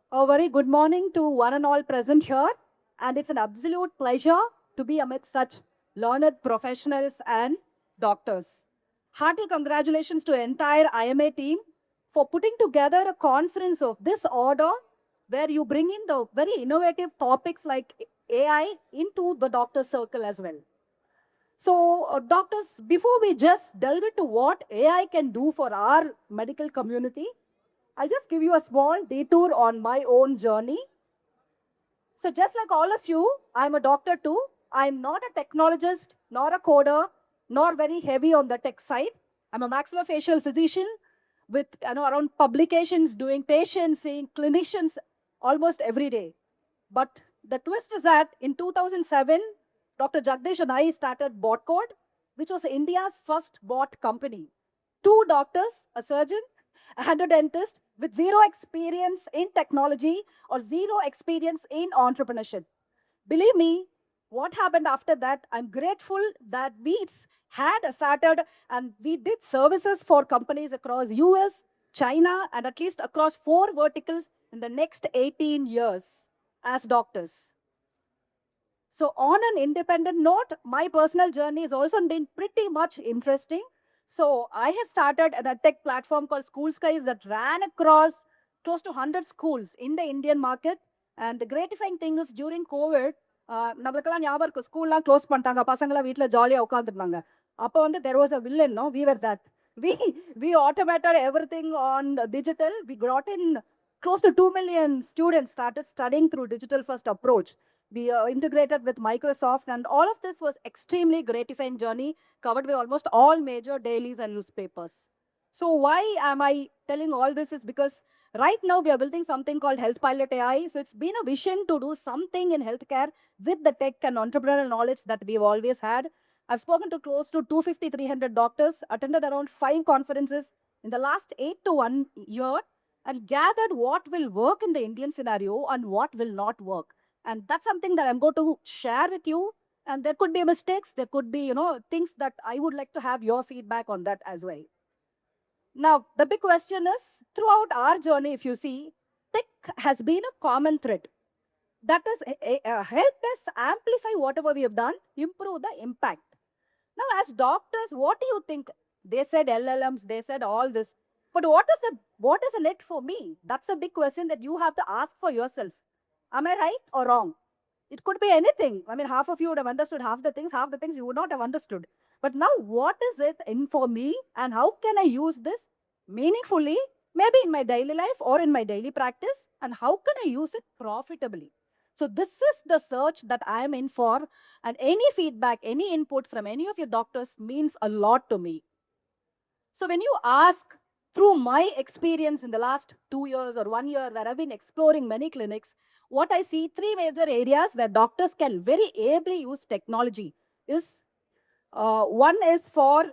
A very good morning to one and all present here, and it's an absolute pleasure to be amidst such learned professionals and doctors. Hearty congratulations to entire IMA team for putting together a conference of this order where you bring in the very innovative topics like AI into the doctor circle as well. So, doctors, before we just delve into what AI can do for our medical community, I'll just give you a small detour on my own journey. So, just like all of you, I'm a doctor too. I'm not a technologist, nor a coder, nor very heavy on the tech side. I'm a maxillofacial physician with around publications, doing patients, seeing clinicians almost every day. But the twist is that in 2007, Dr. Jagdish and I started BotCode, which was India's first bot company. Two doctors, a surgeon and a dentist with zero experience in technology or zero experience in entrepreneurship. Believe me, what happened after that, I'm grateful that we had started and we did services for companies across US, China, and at least across 4 verticals in the next 18 years as doctors. So, on an independent note, my personal journey has also been pretty much interesting. So, I have started a tech platform called School Skies that ran across close to 100 schools in the Indian market. And the gratifying thing is during COVID, நம்மளுக்கெல்லாம் ஞாபகம் இருக்கு ஸ்கூல்லாம் close பண்ணிட்டாங்க பசங்களாம் வீட்டில் ஜாலியாக உட்காந்துருந்தாங்க அப்போ வந்து there was a villain, no? We were that. We, we automated everything on digital. We got in close to 2 million students started studying through digital first approach. We integrated with Microsoft, and all of this was extremely gratifying journey covered by almost all major dailies and newspapers. So why am I telling all this is because right now we are building something called Health Pilot AI. So it's been a vision to do something in healthcare with the tech and entrepreneurial knowledge that we've always had. I've spoken to close to 250, 300 doctors, attended around 5 conferences in the last 8 to 1 year, and gathered what will work in the Indian scenario and what will not work. And that's something that I'm going to share with you. And there could be mistakes, there could be, things that I would like to have your feedback on that as well. Now, the big question is throughout our journey, if you see, tech has been a common thread that has helped us amplify whatever we have done, improve the impact. Now, as doctors, what do you think? They said LLMs, they said all this. But what is in it for me? That's a big question that you have to ask for yourself. Am I right or wrong? It could be anything. I mean, half of you would have understood half the things you would not have understood. But now, what is it in for me, and how can I use this meaningfully, maybe in my daily life or in my daily practice, and how can I use it profitably? So, this is the search that I am in for, and any feedback, any input from any of your doctors means a lot to me. So, when you ask through my experience in the last 2 years or 1 year that I've been exploring many clinics, what I see three major areas where doctors can very ably use technology is one is for,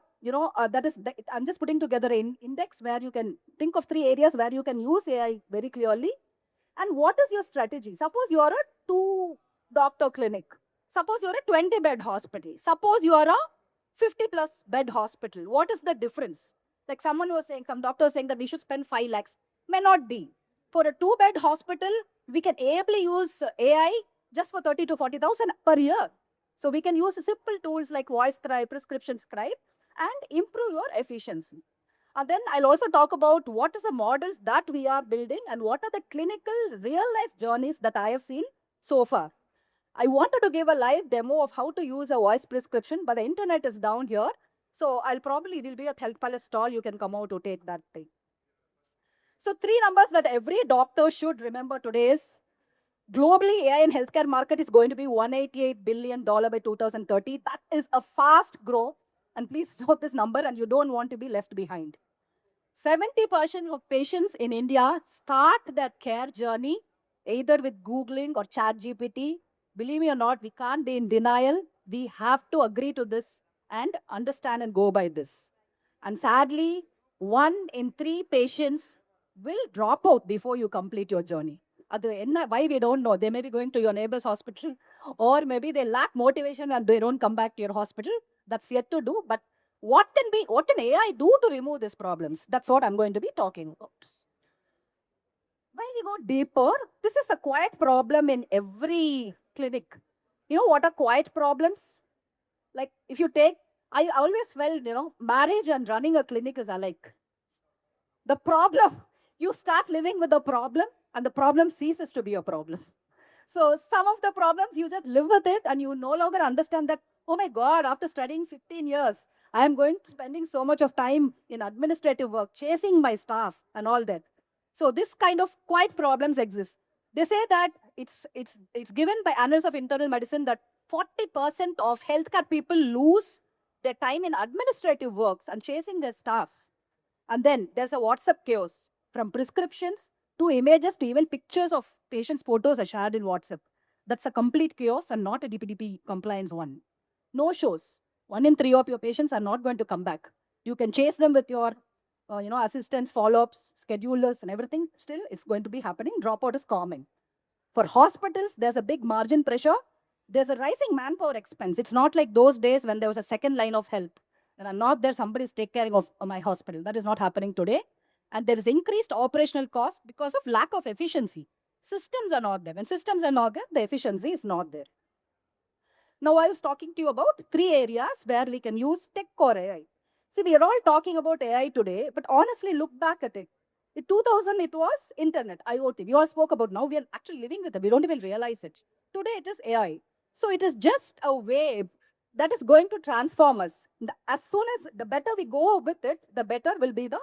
I'm just putting together an index where you can think of three areas where you can use AI very clearly. And what is your strategy? Suppose you are a 2 doctor clinic. Suppose you are a 20-bed hospital. Suppose you are a 50+ bed hospital. What is the difference? Like someone was saying, some doctor was saying that we should spend 5 lakhs. May not be. For a 2-bed hospital, we can ably use AI just for 30 to 40,000 per year. So we can use simple tools like voice scribe, prescription scribe, and improve your efficiency. And then I'll also talk about what is the models that we are building and what are the clinical real life journeys that I have seen so far. I wanted to give a live demo of how to use a voice prescription, but the internet is down here. So I'll probably, it will be a Health Pilot stall. You can come out to take that thing. So 3 numbers that every doctor should remember today is globally, AI in healthcare market is going to be $188 billion by 2030. That is a fast growth. And please note this number, and you don't want to be left behind. 70% of patients in India start their care journey either with Googling or ChatGPT. Believe me or not, we can't be in denial. We have to agree to this and understand and go by this. And sadly, 1 in 3 patients will drop out before you complete your journey. Why we don't know. They may be going to your neighbor's hospital, or maybe they lack motivation and they don't come back to your hospital. That's yet to do. But what can AI do to remove these problems? That's what I'm going to be talking about. When we go deeper, this is a quiet problem in every clinic. You know what are quiet problems? Like if you take, I always felt, marriage and running a clinic is alike. The problem, you start living with the problem and the problem ceases to be a problem. So some of the problems you just live with it and you no longer understand that, oh my God, after studying 15 years, I am going spending so much of time in administrative work, chasing my staff and all that. So this kind of quiet problems exist. They say that it's given by Annals of Internal Medicine that 40% of healthcare people lose their time in administrative works and chasing their staffs. And then there's a WhatsApp chaos from prescriptions to images to even pictures of patients' photos are shared in WhatsApp. That's a complete chaos and not a DPDP compliance one. No shows. 1 in 3 of your patients are not going to come back. You can chase them with your, assistants, follow-ups, schedulers, and everything. Still, it's going to be happening. Dropout is common. For hospitals, there's a big margin pressure. There's a rising manpower expense. It's not like those days when there was a second line of help. And I'm not there, somebody's taking care of my hospital. That is not happening today. And there is increased operational cost because of lack of efficiency. Systems are not there. When systems are not there, the efficiency is not there. Now, I was talking to you about 3 areas where we can use tech or AI. See, we are all talking about AI today, but honestly, look back at it. In 2000, it was internet, IoT. We all spoke about now. We are actually living with it. We don't even realize it. Today, it is AI. So it is just a wave that is going to transform us. As soon as the better we go with it, the better will be the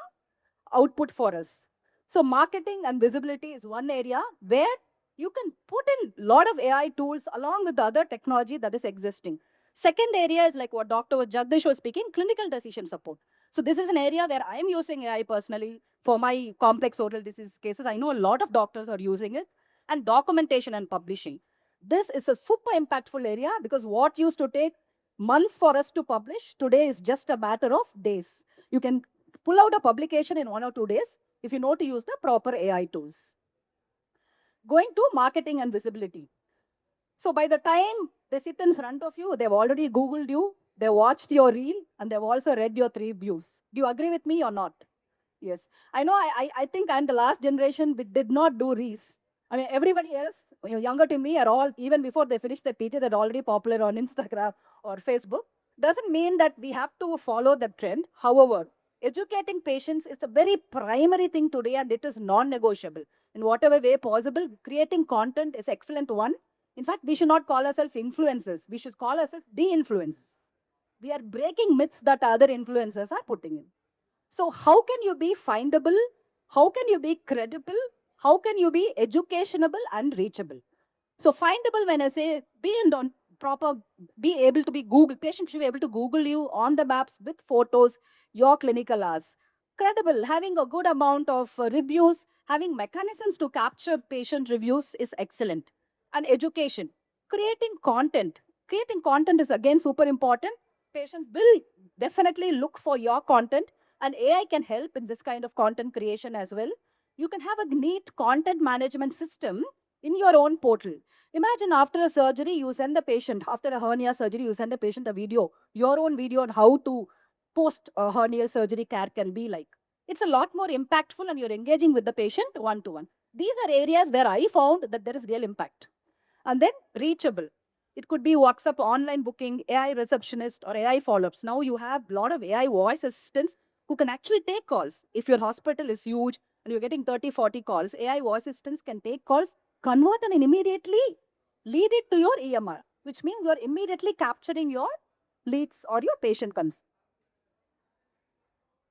output for us. So marketing and visibility is one area where you can put in a lot of AI tools along with the other technology that is existing. Second area is like what Dr. Jagdish was speaking, clinical decision support. So this is an area where I'm using AI personally for my complex oral disease cases. I know a lot of doctors are using it. And documentation and publishing. This is a super impactful area because what used to take months for us to publish today is just a matter of days. You can pull out a publication in 1 or 2 days if you know to use the proper AI tools. Going to marketing and visibility. So by the time they sit in front of you, they've already Googled you, they watched your reel, and they've also read your 3 views. Do you agree with me or not? Yes. I know I think I'm the last generation which did not do reels. I mean, everybody else, younger to me, are all, even before they finish their PG, they're already popular on Instagram or Facebook. Doesn't mean that we have to follow the trend. However, educating patients is a very primary thing today and it is non-negotiable. In whatever way possible, creating content is excellent one. In fact, we should not call ourselves influencers. We should call ourselves de-influencers. We are breaking myths that other influencers are putting in. So how can you be findable? How can you be credible? How can you be educationable and reachable? So findable, when I say be in on proper, be able to be Google, patient should be able to Google you on the maps with photos, your clinical hours. Credible, having a good amount of reviews, having mechanisms to capture patient reviews is excellent. And education, creating content. Creating content is again super important. Patient will definitely look for your content and AI can help in this kind of content creation as well. You can have a neat content management system in your own portal. Imagine after a surgery, you send the patient, after a hernia surgery, you send the patient a video, your own video on how to post a hernia surgery care can be like. It's a lot more impactful and you're engaging with the patient one-to-one. These are areas where I found that there is real impact. And then reachable. It could be WhatsApp online booking, AI receptionist, or AI follow-ups. Now you have a lot of AI voice assistants who can actually take calls. If your hospital is huge and you're getting 30, 40 calls, AI voice assistants can take calls, convert and immediately lead it to your EMR, which means you're immediately capturing your leads or your patient concerns.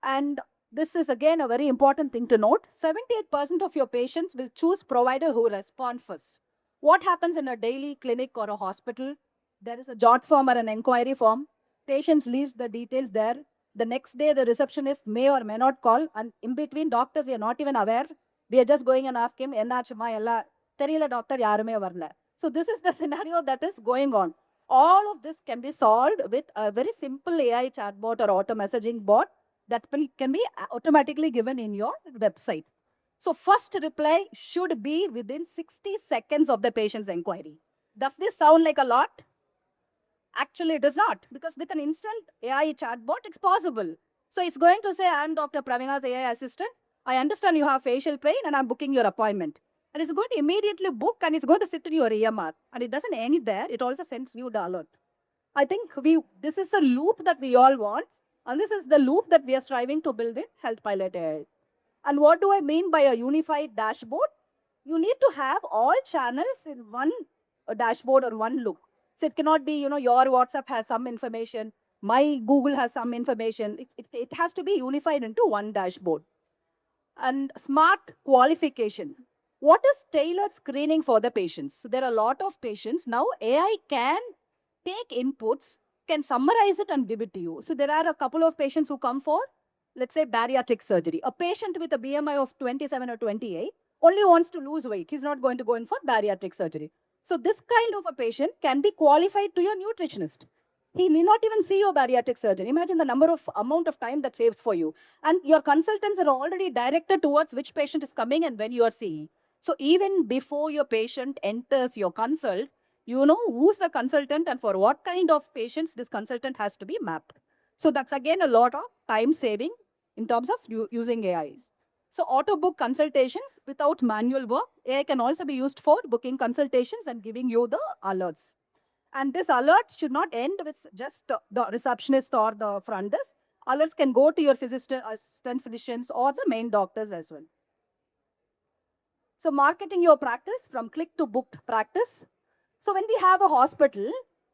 And this is again a very important thing to note. 78% of your patients will choose provider who respond first. What happens in a daily clinic or a hospital? There is a jot form or an inquiry form. Patients leaves the details there. The next day, the receptionist may or may not call. And in between, doctors, we are not even aware. We are just going and ask him, "Ennachuma ella theriyala doctor yarume varla." So this is the scenario that is going on. All of this can be solved with a very simple AI chatbot or auto messaging bot that can be automatically given in your website. So first reply should be within 60 seconds of the patient's inquiry. Does this sound like a lot? Actually, it is not, because with an instant AI chatbot, it's possible. So it's going to say, "I'm Dr. Pravina's AI assistant. I understand you have facial pain and I'm booking your appointment. And it's going to immediately book and it's going to sit in your EMR. And it doesn't end there, it also sends you the alert. I think this is a loop that we all want. And this is the loop that we are striving to build in Health Pilot AI. And what do I mean by a unified dashboard? You need to have all channels in one dashboard or one look. So it cannot be, your WhatsApp has some information, my Google has some information. It has to be unified into one dashboard. And smart qualification. What is tailored screening for the patients? So there are a lot of patients. Now AI can take inputs, can summarize it and give it to you. So there are a couple of patients who come for, let's say, bariatric surgery. A patient with a BMI of 27 or 28 only wants to lose weight. He's not going to go in for bariatric surgery. So this kind of a patient can be qualified to your nutritionist. He need not even see your bariatric surgeon. Imagine the amount of time that saves for you. And your consultants are already directed towards which patient is coming and when you are seeing. So even before your patient enters your consult, you know who's the consultant and for what kind of patients this consultant has to be mapped. So that's again a lot of time saving in terms of using AIs. So auto book consultations without manual work. AI can also be used for booking consultations and giving you the alerts. And this alert should not end with just the receptionist or the front desk. Alerts can go to your assistant physicians or the main doctors as well. So marketing your practice from click to booked practice. So when we have a hospital,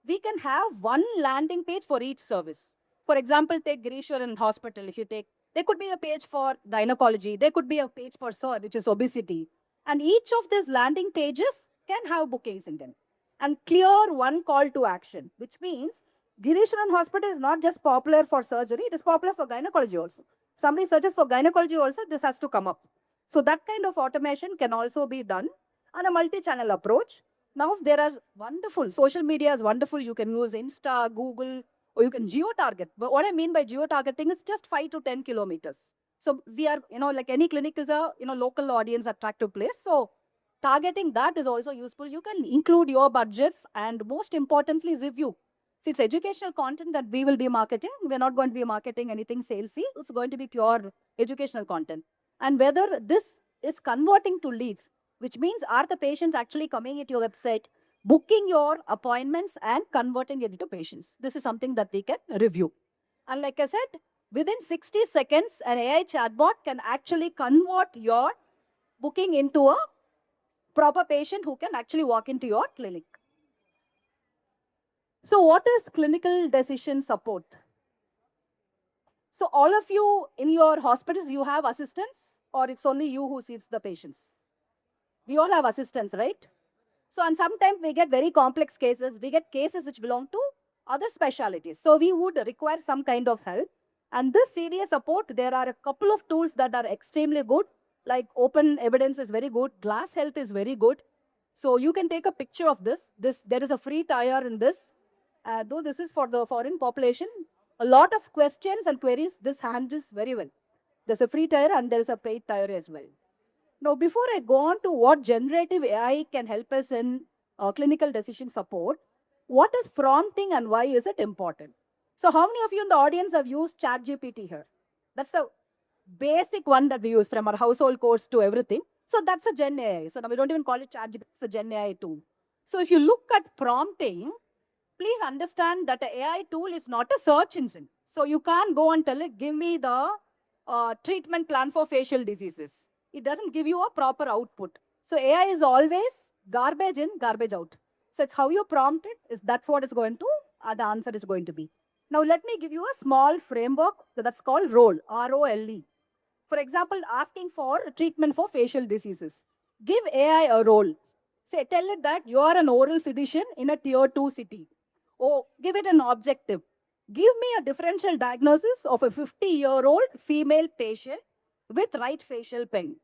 we can have one landing page for each service. For example, take Girishwaran Hospital. If you take, there could be a page for gynecology. There could be a page for SIR, which is obesity. And each of these landing pages can have bookings in them. And clear one call to action, which means Girishwaran Hospital is not just popular for surgery, it is popular for gynecology also. Somebody searches for gynecology also, this has to come up. So that kind of automation can also be done on a multi-channel approach. Now there are wonderful, social media is wonderful. You can use Insta, Google, or you can geo-target. But what I mean by geo-targeting is just 5 to 10 kilometers. So we are, like any clinic is a, local audience attractive place. So targeting that is also useful. You can include your budgets and most importantly, review. See, it's educational content that we will be marketing. We're not going to be marketing anything salesy. It's going to be pure educational content. And whether this is converting to leads, which means are the patients actually coming at your website, booking your appointments and converting it into patients. This is something that we can review. And like I said, within 60 seconds, an AI chatbot can actually convert your booking into a proper patient who can actually walk into your clinic. So what is clinical decision support? So all of you in your hospitals, you have assistants or it's only you who sees the patients? We all have assistants, right? So, and sometimes we get very complex cases. We get cases which belong to other specialties. So we would require some kind of help. And this CDA support, there are a couple of tools that are extremely good. Like Open Evidence is very good. Glass Health is very good. So you can take a picture of this. There is a free tier in this. Though this is for the foreign population, a lot of questions and queries, this handles very well. There's a free tier and there's a paid tier as well. Now, before I go on to what generative AI can help us in clinical decision support, what is prompting and why is it important? So how many of you in the audience have used ChatGPT here? That's the basic one that we use from our household course to everything. So that's a Gen AI. So now we don't even call it ChatGPT, it's a Gen AI tool. So if you look at prompting, please understand that the AI tool is not a search engine. So you can't go and tell it, give me the treatment plan for facial diseases. It doesn't give you a proper output. So AI is always garbage in, garbage out. So it's how you prompt it, that's what is going to, the answer is going to be. Now let me give you a small framework that's called ROLE, R-O-L-E. For example, asking for treatment for facial diseases. Give AI a role. Say, tell it that you are an oral physician in a tier 2 city. Oh, give it an objective. Give me a differential diagnosis of a 50-year-old female patient with right facial pain.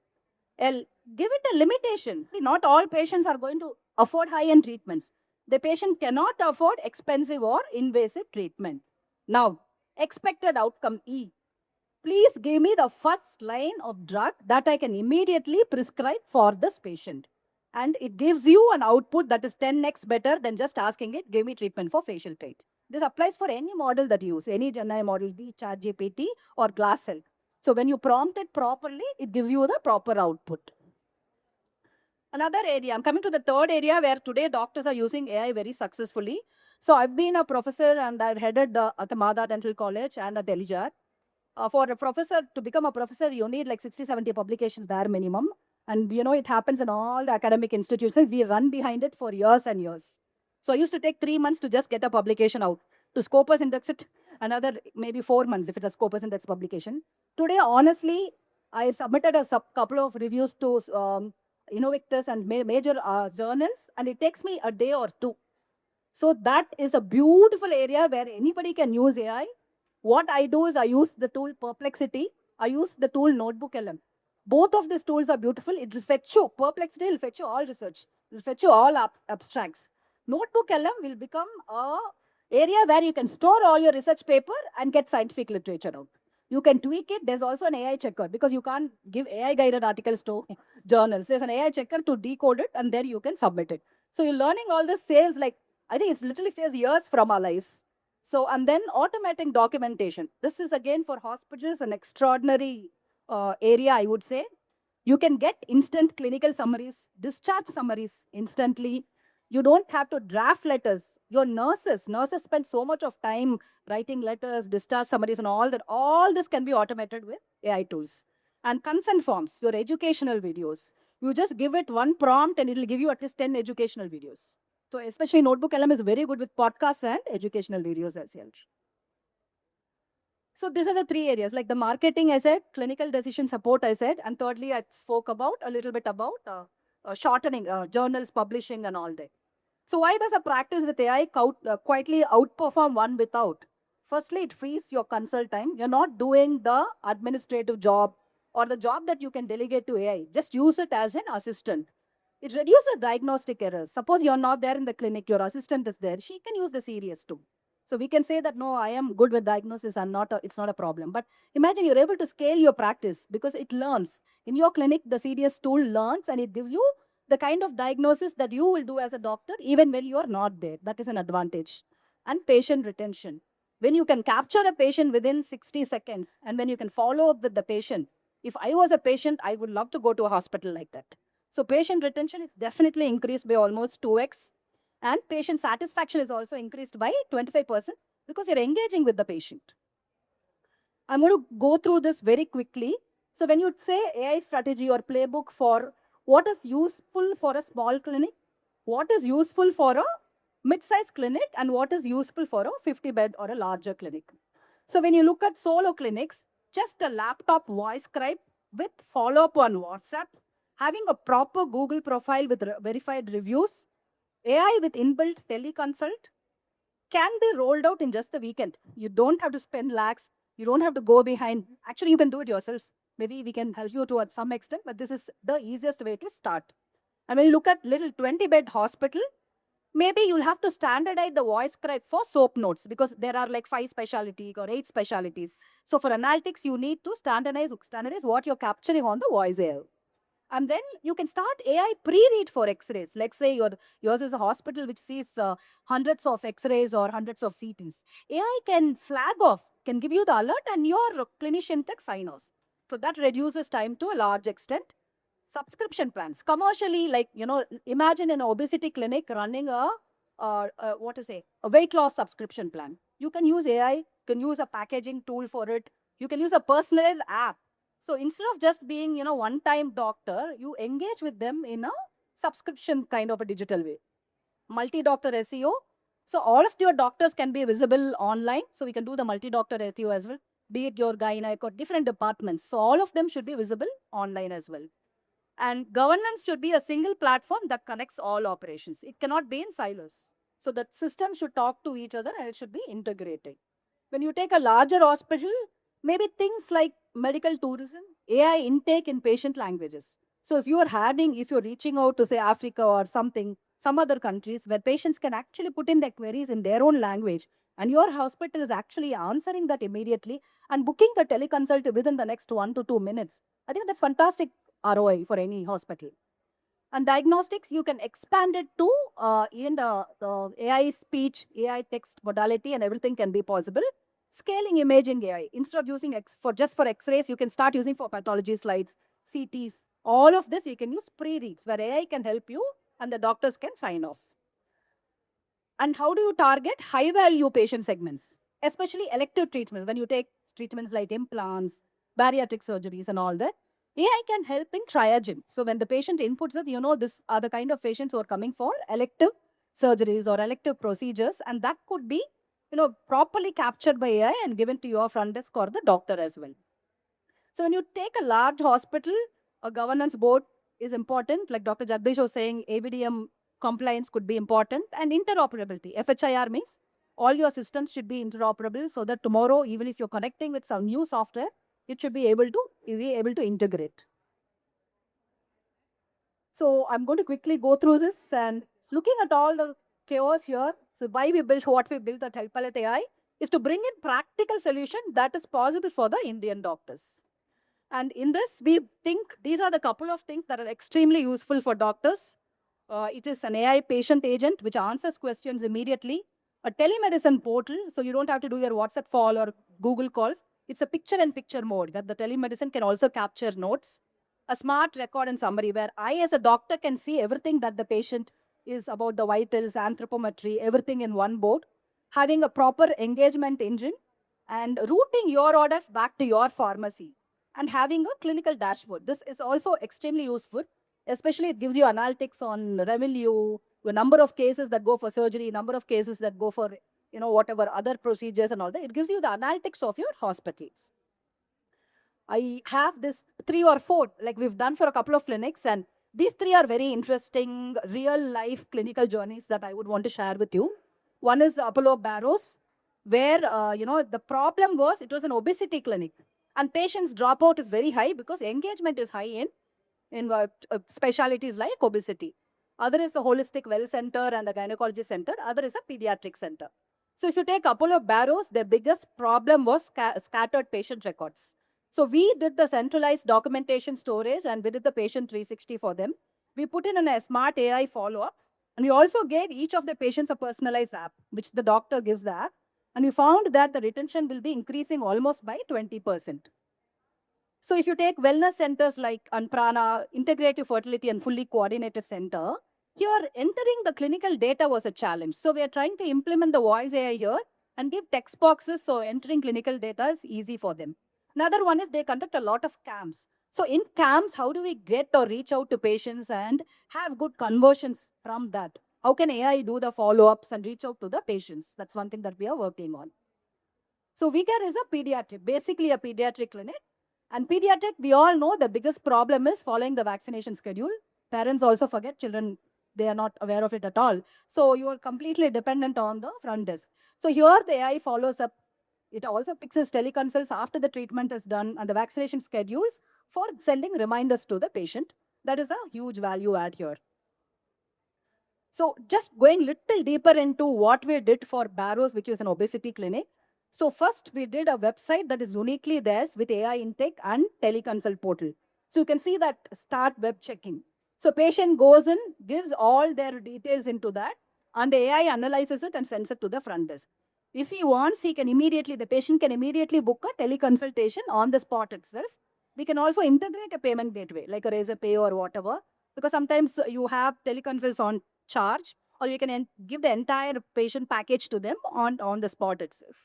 L, give it a limitation. Not all patients are going to afford high-end treatments. The patient cannot afford expensive or invasive treatment. Now, expected outcome E. Please give me the first line of drug that I can immediately prescribe for this patient. And it gives you an output that is 10x better than just asking it, give me treatment for facial pain. This applies for any model that you use, any GenAI model, be ChatGPT or Glass Health. So when you prompt it properly, it gives you the proper output. Another area, I'm coming to the third area where today doctors are using AI very successfully. So I've been a professor and I've headed at the Mada Dental College and at Delhi. For a professor, to become a professor, you need like 60, 70 publications bare minimum. And it happens in all the academic institutions. We run behind it for years and years. So I used to take 3 months to just get a publication out. To Scopus index it, another maybe 4 months if it's a Scopus index publication. Today, honestly, I submitted a couple of reviews to Innovictus and major journals, and it takes me a day or two. So that is a beautiful area where anybody can use AI. What I do is I use the tool Perplexity. I use the tool Notebook LM. Both of these tools are beautiful. It will fetch you. Perplexity will fetch you all research. It will fetch you all abstracts. Notebook LM will become a area where you can store all your research paper and get scientific literature out. You can tweak it. There's also an AI checker because you can't give AI guided articles to journals. There's an AI checker to decode it and there you can submit it. So you're learning all this saves like, I think it's literally saves years from our lives. So, and then automating documentation. This is again for hospitals an extraordinary area, I would say. You can get instant clinical summaries, discharge summaries instantly. You don't have to draft letters. Your nurses spend so much of time writing letters, discharge summaries and all that. All this can be automated with AI tools. And consent forms, your educational videos. You just give it one prompt and it will give you at least 10 educational videos. So especially Notebook LM is very good with podcasts and educational videos as well. So these are the three areas, like the marketing I said, clinical decision support I said, and thirdly I spoke about a little bit about shortening journals, publishing and all that. So why does a practice with AI quietly outperform one without? Firstly, it frees your consult time. You're not doing the administrative job or the job that you can delegate to AI. Just use it as an assistant. It reduces diagnostic errors. Suppose you're not there in the clinic, your assistant is there. She can use the Sirius too. So we can say that, no, I am good with diagnosis and it's not a problem. But imagine you're able to scale your practice because it learns. In your clinic, the Sirius tool learns and it gives you the kind of diagnosis that you will do as a doctor even when you are not there. That is an advantage. And patient retention. When you can capture a patient within 60 seconds and when you can follow up with the patient. If I was a patient, I would love to go to a hospital like that. So patient retention is definitely increased by almost 2x. And patient satisfaction is also increased by 25% because you're engaging with the patient. I'm going to go through this very quickly. So when you say AI strategy or playbook for what is useful for a small clinic, what is useful for a mid-sized clinic, and what is useful for a 50-bed or a larger clinic. So when you look at solo clinics, just a laptop voice scribe with follow-up on WhatsApp, having a proper Google profile with verified reviews, AI with inbuilt teleconsult can be rolled out in just a weekend. You don't have to spend lakhs. You don't have to go behind. Actually, you can do it yourselves. Maybe we can help you to some extent, but this is the easiest way to start. And when you look at little 20-bed hospital, maybe you'll have to standardize the voice scribe for SOAP notes because there are like 5 specialties or 8 specialties. So for analytics, you need to standardize what you're capturing on the voice air. And then you can start AI pre-read for X-rays. Let's say yours is a hospital which sees hundreds of X-rays or hundreds of CTs. AI can flag off, can give you the alert and your clinician can sign off. So that reduces time to a large extent. Subscription plans. Commercially, like, imagine an obesity clinic running a weight loss subscription plan. You can use AI, you can use a packaging tool for it. You can use a personalized app. So instead of just being, one-time doctor, you engage with them in a subscription kind of a digital way. Multi-doctor SEO. So all of your doctors can be visible online. So we can do the multi-doctor SEO as well, be it your gynec or different departments. So all of them should be visible online as well. And governance should be a single platform that connects all operations. It cannot be in silos. So the system should talk to each other and it should be integrated. When you take a larger hospital, maybe things like medical tourism, AI intake in patient languages. So if you're reaching out to say Africa or something, some other countries where patients can actually put in their queries in their own language and your hospital is actually answering that immediately and booking the teleconsult within the next 1 to 2 minutes. I think that's fantastic ROI for any hospital. And diagnostics, you can expand it to even the AI speech, AI text modality and everything can be possible. Scaling imaging AI. Instead of using just for X-rays, you can start using for pathology slides, CTs. All of this you can use pre-reads where AI can help you and the doctors can sign off. And how do you target high-value patient segments, especially elective treatments? When you take treatments like implants, bariatric surgeries and all that, AI can help in triaging. So when the patient inputs it, you know, these are the kind of patients who are coming for elective surgeries or elective procedures, and that could be, you know, properly captured by AI and given to your front desk or the doctor as well. So when you take a large hospital, a governance board is important. Like Dr. Jagdish was saying, ABDM compliance could be important, and interoperability. FHIR means all your systems should be interoperable so that tomorrow, even if you're connecting with some new software, it should be able to integrate. So I'm going to quickly go through this and looking at all the chaos here. So why we built what we built at HealthPalette AI is to bring in practical solution that is possible for the Indian doctors. And in this, we think these are the couple of things that are extremely useful for doctors. It is an AI patient agent which answers questions immediately. A telemedicine portal, so you don't have to do your WhatsApp call or Google calls. It's a picture-in-picture mode that the telemedicine can also capture notes. A smart record and summary where I, as a doctor, can see everything that the patient is about the vitals, anthropometry, everything in one board. Having a proper engagement engine and routing your orders back to your pharmacy and having a clinical dashboard. This is also extremely useful, especially it gives you analytics on revenue, the number of cases that go for surgery, number of cases that go for, you know, whatever other procedures and all that. It gives you the analytics of your hospitals. I have this 3 or 4, like we've done for a couple of clinics, and these 3 are very interesting real life clinical journeys that I would want to share with you. One is Apollo Barrows, where, you know, the problem was it was an obesity clinic and patients dropout is very high because engagement is high in specialties like obesity. Other is the holistic well center and the gynecology center. Other is a pediatric center. So if you take Apollo Barrows, their biggest problem was scattered patient records. So we did the centralized documentation storage and we did the patient 360 for them. We put in a smart AI follow-up and we also gave each of the patients a personalized app, which the doctor gives the app. And we found that the retention will be increasing almost by 20%. So if you take wellness centers like Anprana, Integrative Fertility and Fully Coordinated Center, here entering the clinical data was a challenge. So we are trying to implement the voice AI here and give text boxes so entering clinical data is easy for them. Another one is they conduct a lot of camps. So in camps, how do we get or reach out to patients and have good conversions from that? How can AI do the follow-ups and reach out to the patients? That's one thing that we are working on. So VCare is a pediatric, basically a pediatric clinic. And pediatric, we all know the biggest problem is following the vaccination schedule. Parents also forget, children, they are not aware of it at all. So you are completely dependent on the front desk. So here the AI follows up. It also fixes teleconsults after the treatment is done and the vaccination schedules for sending reminders to the patient. That is a huge value add here. So just going little deeper into what we did for Barrows, which is an obesity clinic. So first we did a website that is uniquely theirs with AI intake and teleconsult portal. So you can see that start web checking. So patient goes in, gives all their details into that, and the AI analyzes it and sends it to the front desk. If he wants, the patient can immediately book a teleconsultation on the spot itself. We can also integrate a payment gateway like a Razor Pay or whatever, because sometimes you have teleconsults on charge, or you can give the entire patient package to them on the spot itself.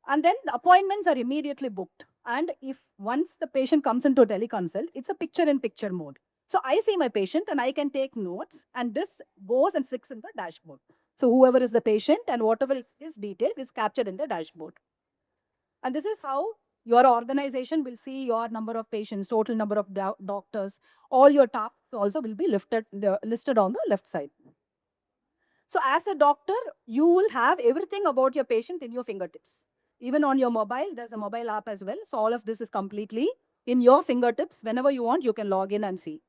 And then the appointments are immediately booked. And if once the patient comes into teleconsult, it's a picture-in-picture mode. So I see my patient and I can take notes, and this goes and sits in the dashboard. So whoever is the patient and whatever is detailed is captured in the dashboard. And this is how your organization will see your number of patients, total number of doctors, all your tasks also will be listed on the left side. So as a doctor, you will have everything about your patient in your fingertips. Even on your mobile, there's a mobile app as well. So all of this is completely in your fingertips. Whenever you want, you can log in and see.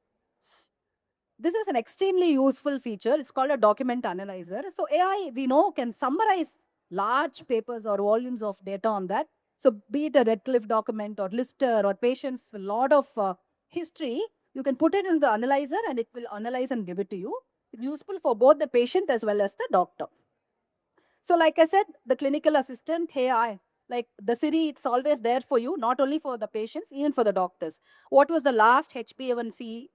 This is an extremely useful feature. It's called a document analyzer. So AI, we know, can summarize large papers or volumes of data on that. So be it a Redcliffe document or Lister or patients with a lot of history, you can put it in the analyzer and it will analyze and give it to you. It's useful for both the patient as well as the doctor. So like I said, the clinical assistant, hey, like the Siri, it's always there for you, not only for the patients, even for the doctors. What was the last HbA1c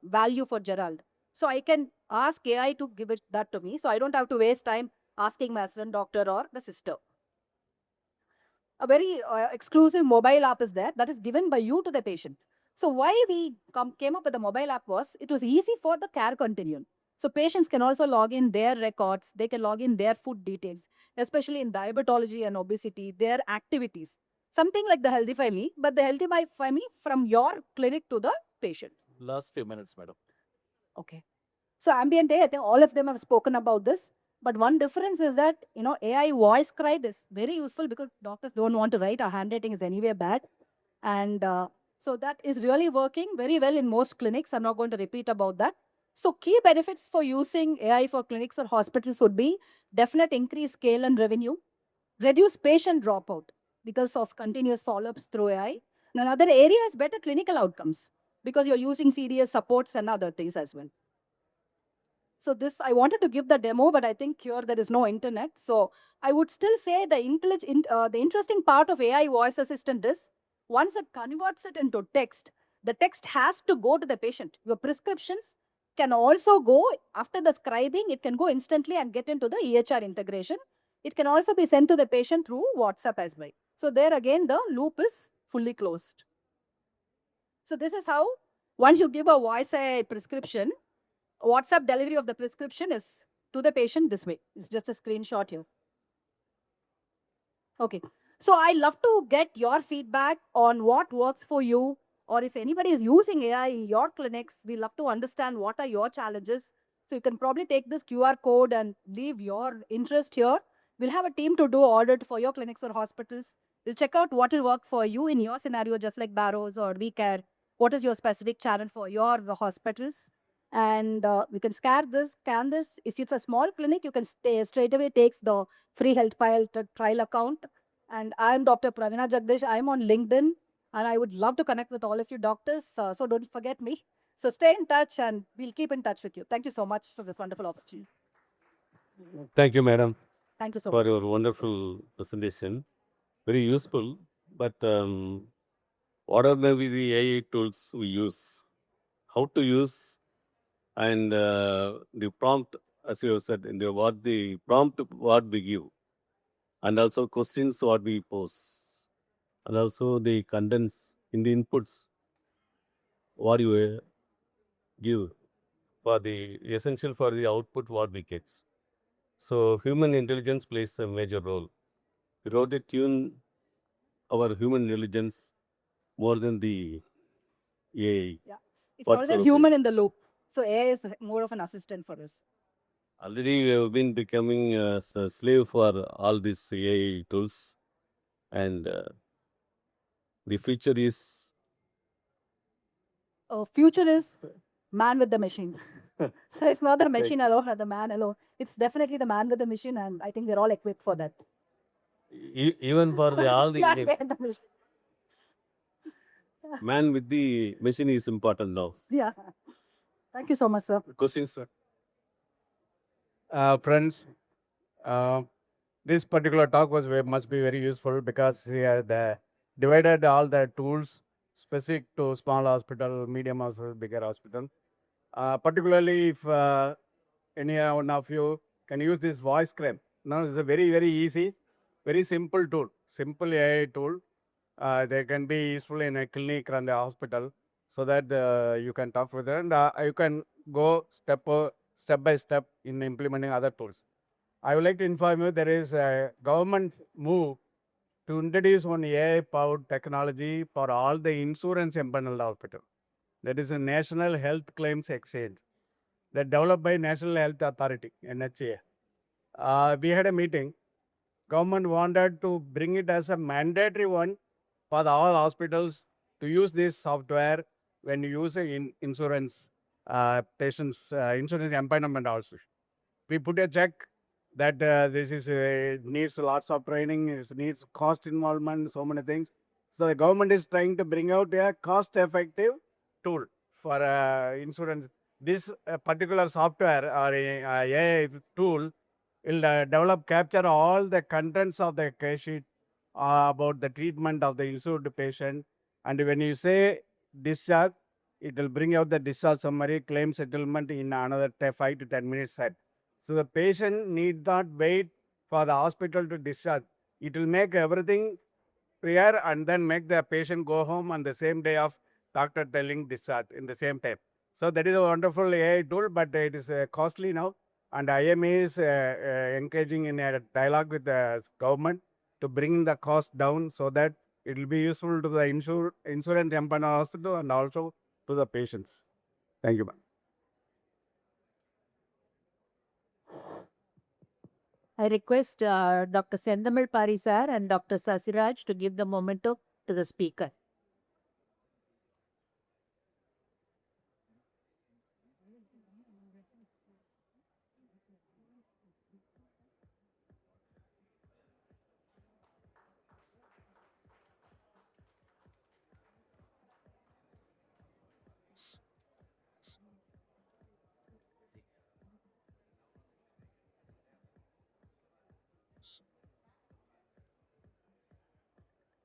value for Gerald? So I can ask AI to give it that to me. So I don't have to waste time asking my assistant doctor or the sister. A very exclusive mobile app is there that is given by you to the patient. So why we came up with the mobile app was it was easy for the care continuum. So patients can also log in their records, they can log in their food details, especially in diabetology and obesity, their activities. Something like the Healthify Me, but the Healthify Me from your clinic to the patient. Last few minutes, madam. Okay. So ambient AI, I think all of them have spoken about this. But one difference is that, AI voice scribe is very useful because doctors don't want to write. Our handwriting is anyway bad. And so that is really working very well in most clinics. I'm not going to repeat about that. So key benefits for using AI for clinics or hospitals would be definite increased scale and revenue, reduce patient dropout because of continuous follow-ups through AI. And another area is better clinical outcomes because you're using CDS supports and other things as well. So this, I wanted to give the demo, but I think here there is no internet. So I would still say the interesting part of AI voice assistant is once it converts it into text, the text has to go to the patient. Your prescriptions can also go after the scribing, it can go instantly and get into the EHR integration. It can also be sent to the patient through WhatsApp as well. So there again, the loop is fully closed. So this is how once you give a voice AI prescription, WhatsApp delivery of the prescription is to the patient this way. It's just a screenshot here. Okay. So I love to get your feedback on what works for you, or if anybody is using AI in your clinics, we love to understand what are your challenges. So you can probably take this QR code and leave your interest here. We'll have a team to do audit for your clinics or hospitals. We'll check out what will work for you in your scenario, just like Barrows or WeCare. What is your specific challenge for your hospitals? And we can scan this. If it's a small clinic, you can straight away takes the free health trial account. And I'm Dr. Pravina Jagdish. I'm on LinkedIn, and I would love to connect with all of you doctors. So don't forget me. So stay in touch, and we'll keep in touch with you. Thank you so much for this wonderful opportunity. Thank you, madam, Thank you so for much. your wonderful presentation. Very useful. But what are maybe the AI tools we use? How to use and the prompt, as you said, in the what the prompt what we give, and also questions what we pose, and also the contents in the inputs what you give for the essential for the output what we get. So human intelligence plays a major role. We wrote to tune our human intelligence more than the AI. Yeah, it's What's always a your human opinion? in the loop. So AI is more of an assistant for us. Already we have been becoming a slave for all these AI tools, and the future is Future is man with the machine. So it's not the machine alone or the man alone. It's definitely the man with the machine, and I think we're all equipped for that. even for the all the Man with the machine. man with the machine is important now. Yeah. Thank you so much, sir. Questions, sir? Friends, uh, this particular talk was must be very useful because he had divided all the tools specific to small hospital, medium hospital, bigger hospital. Particularly if any one of you can use this voice script. Now it's a very easy, very simple tool, simple AI tool. They can be useful in a clinic and a hospital so that you can talk with them and you can go step by step in implementing other tools. I would like to inform you there is a government move to introduce one AI-powered technology for all the insurance empaneled hospital. That is a National Health Claims Exchange that developed by National Health Authority, NHA. We had a meeting. Government wanted to bring it as a mandatory one for all hospitals to use this software when you use insurance patients, insurance empanelment also. We put a check that this is needs lots of training, it needs cost involvement, so many things. So the government is trying to bring out a cost-effective tool for insurance. This particular software or AI tool It'll capture all the contents of the case sheet about the treatment of the insured patient. And when you say discharge, it will bring out the discharge summary, claim settlement in another 5 to 10 minutes set. So the patient need not wait for the hospital to discharge. It will make everything clear and then make the patient go home on the same day of doctor telling discharge in the same time. So that is a wonderful AI tool, but it is costly now. And IMA is engaging in a dialogue with the government to bring the cost down so that it will be useful to the insurance company hospital and also to the patients. Thank you, ma'am. I request Dr. Sendamil Pari sir and Dr. Sasiraj to give the memento to the speaker.